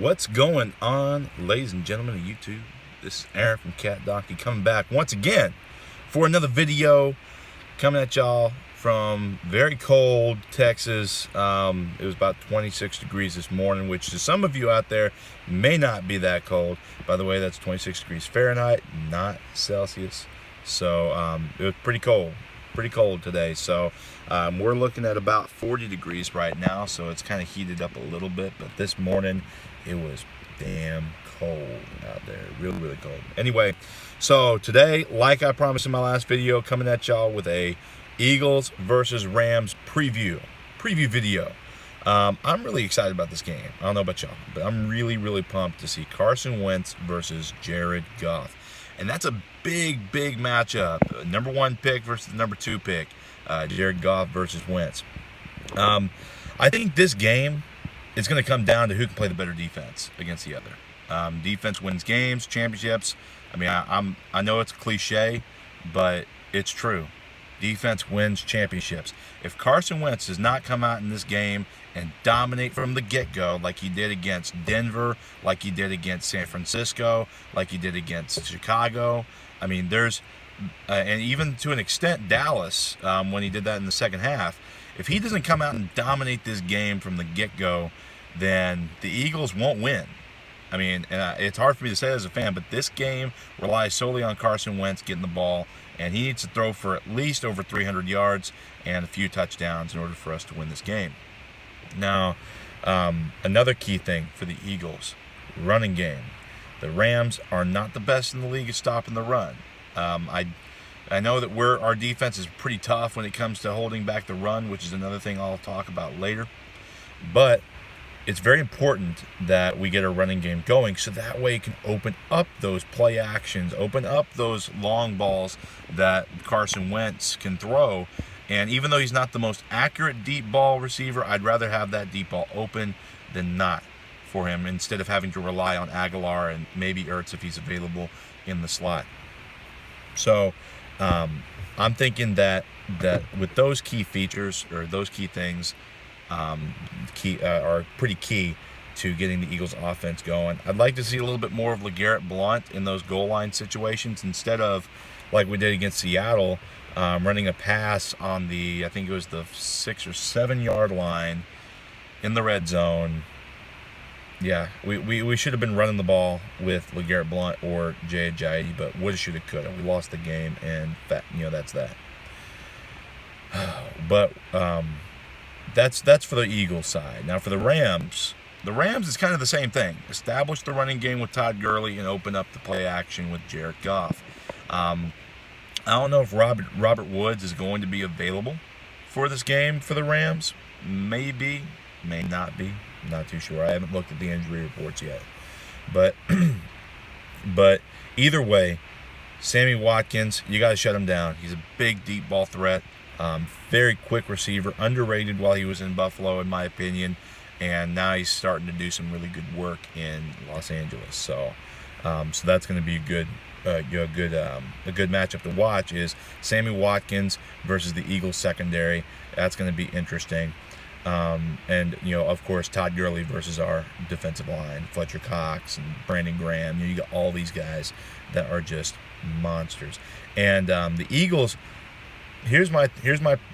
What's going on, ladies and gentlemen of YouTube? This is Aaron from Cat Donkey coming back once again for another video, coming at y'all from very cold Texas. It was about 26 degrees this morning, which to some of you out there may not be that cold. By the way, that's 26 degrees Fahrenheit, not Celsius. So it was pretty cold today. So we're looking at about 40 degrees right now, so it's kind of heated up a little bit, but this morning it was damn cold out there, really cold. Anyway, so today, like I promised in my last video, coming at y'all with a Eagles versus Rams preview video. I'm really excited about this game. I don't know about y'all, but I'm really pumped to see Carson Wentz versus Jared Goff. And that's a big matchup. Number 1 pick versus the number 2 pick. Jared Goff versus Wentz. I think this game is going to come down to who can play the better defense against the other. Defense wins games, championships. I mean, I know it's a cliche, but it's true. Defense wins championships. If Carson Wentz does not come out in this game and dominate from the get-go like he did against Denver, like he did against San Francisco, like he did against Chicago, I mean, there's and even to an extent Dallas, when he did that in the second half, if he doesn't come out and dominate this game from the get-go, then the Eagles won't win. I mean, it's hard for me to say as a fan, but this game relies solely on Carson Wentz getting the ball, and he needs to throw for at least over 300 yards and a few touchdowns in order for us to win this game. Now, another key thing for the Eagles, running game. The Rams are not the best in the league at stopping the run. I know that our defense is pretty tough when it comes to holding back the run, which is another thing I'll talk about later. But it's very important that we get a running game going, so that way it can open up those play actions, open up those long balls that Carson Wentz can throw. And even though he's not the most accurate deep ball receiver, I'd rather have that deep ball open than not for him, instead of having to rely on Aguilar and maybe Ertz if he's available in the slot. So I'm thinking that with those key features, or those key things, are pretty key to getting the Eagles offense going. I'd like to see a little bit more of LeGarrette Blount in those goal line situations, instead of, like we did against Seattle, running a pass on I think it was the 6 or 7 yard line in the red zone. Yeah, we should have been running the ball with LeGarrette Blount or Jay Ajayi, but woulda, shoulda, coulda. We lost the game, and that's that. But that's for the Eagles side. Now for the Rams is kind of the same thing. Establish the running game with Todd Gurley and open up the play action with Jared Goff. I don't know if Robert Woods is going to be available for this game for the Rams. Maybe, may not be. I'm not too sure. I haven't looked at the injury reports yet. But either way, Sammy Watkins, you got to shut him down. He's a big deep ball threat. Very quick receiver, underrated while he was in Buffalo, in my opinion, and now he's starting to do some really good work in Los Angeles. So that's going to be a good matchup to watch. Is Sammy Watkins versus the Eagles secondary. That's going to be interesting. And of course, Todd Gurley versus our defensive line, Fletcher Cox and Brandon Graham. You got all these guys that are just monsters. And the Eagles. Here's my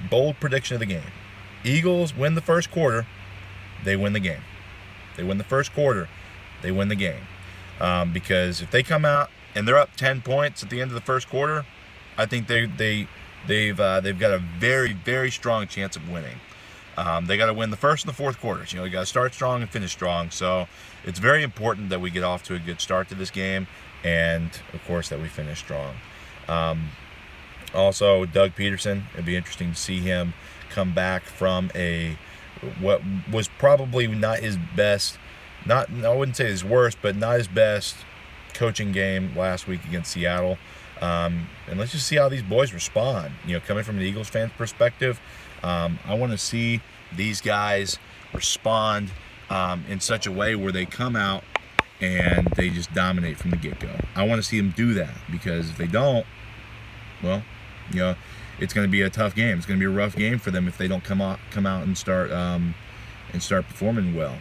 bold prediction of the game. Eagles win the first quarter, they win the game. They win the first quarter, they win the game. Because if they come out and they're up 10 points at the end of the first quarter, I think they've got a very strong chance of winning. They got to win the first and the fourth quarters. You got to start strong and finish strong. So it's very important that we get off to a good start to this game, and of course that we finish strong. Also, Doug Peterson, it'd be interesting to see him come back from what was probably not his best, I wouldn't say his worst, but not his best coaching game last week against Seattle. And let's just see how these boys respond. Coming from an Eagles fan's perspective, I want to see these guys respond in such a way where they come out and they just dominate from the get-go. I want to see them do that, because if they don't, well, it's going to be a tough game. It's going to be a rough game for them if they don't come out and start performing well.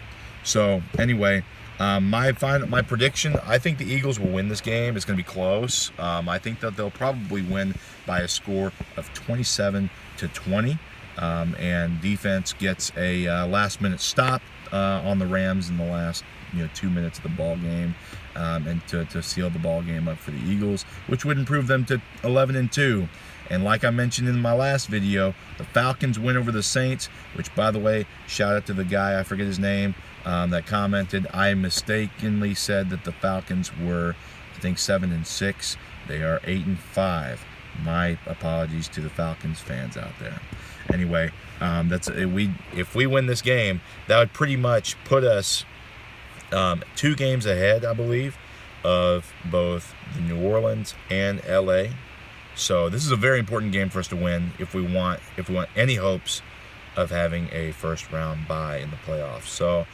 So anyway, my prediction, I think the Eagles will win this game. It's going to be close. I think that they'll probably win by a score of 27-20. And defense gets a last-minute stop on the Rams in the last 2 minutes of the ball game, and to seal the ball game up for the Eagles, which would improve them to 11-2. And like I mentioned in my last video, the Falcons win over the Saints, which, by the way, shout out to the guy, I forget his name, that commented. I mistakenly said that the Falcons were, I think, 7-6. They are 8-5. My apologies to the Falcons fans out there. Anyway, if we win this game, that would pretty much put us 2 games ahead, I believe, of both the New Orleans and LA. So this is a very important game for us to win if we want any hopes of having a first round bye in the playoffs. So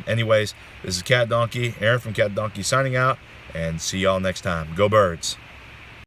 anyways, this is Cat Donkey, Aaron from Cat Donkey signing out, and see y'all next time. Go Birds.